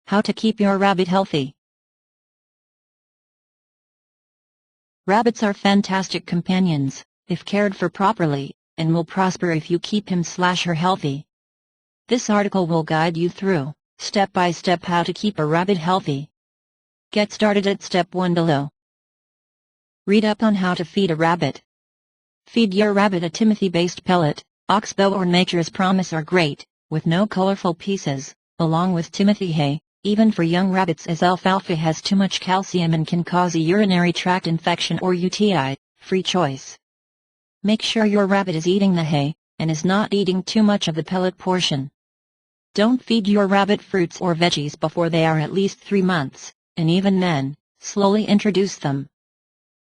How to keep your rabbit healthy. Rabbits are fantastic companions, if cared for properly, and will prosper if you keep him/her healthy. This article will guide you through, step by step, how to keep a rabbit healthy. Get started at step 1 below. Read up on how to feed a rabbit. Feed your rabbit a Timothy-based pellet. Oxbow or Nature's Promise are great, with no colorful pieces, along with Timothy hay, even for young rabbits, as alfalfa has too much calcium and can cause a urinary tract infection or UTI. Free choice. Make sure your rabbit is eating the hay, and is not eating too much of the pellet portion. Don't feed your rabbit fruits or veggies before they are at least 3 months, and even then, slowly introduce them.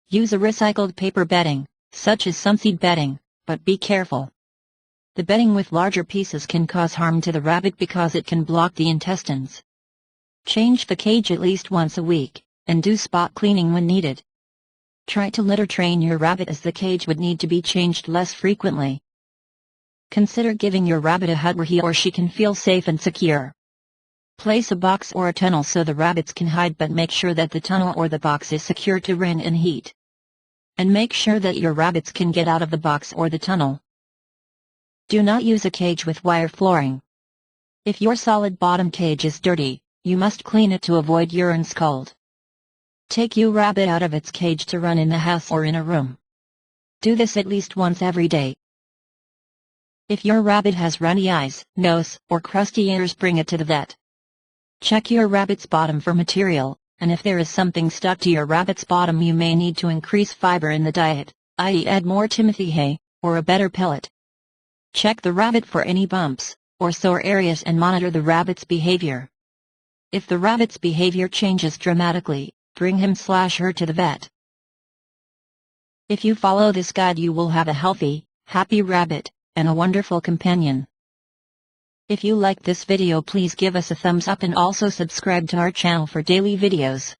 Use a recycled paper bedding, such as Sunseed Bedding, but be careful. The bedding with larger pieces can cause harm to the rabbit because it can block the intestines. Change the cage at least once a week, and do spot cleaning when needed. Try to litter train your rabbit, as the cage would need to be changed less frequently. Consider giving your rabbit a hut where he or she can feel safe and secure. Place a box or a tunnel so the rabbits can hide, but make sure that the tunnel or the box is secure to rain and heat. And make sure that your rabbits can get out of the box or the tunnel. Do not use a cage with wire flooring. If your solid bottom cage is dirty, you must clean it to avoid urine scald. Take your rabbit out of its cage to run in the house or in a room. Do this at least once every day. If your rabbit has runny eyes, nose, or crusty ears, bring it to the vet. Check your rabbit's bottom for material, and if there is something stuck to your rabbit's bottom, you may need to increase fiber in the diet, i.e. add more Timothy hay, or a better pellet. Check the rabbit for any bumps, or sore areas, and monitor the rabbit's behavior. If the rabbit's behavior changes dramatically, bring him/her to the vet. If you follow this guide, you will have a healthy, happy rabbit, and a wonderful companion. If you like this video, please give us a thumbs up and also subscribe to our channel for daily videos.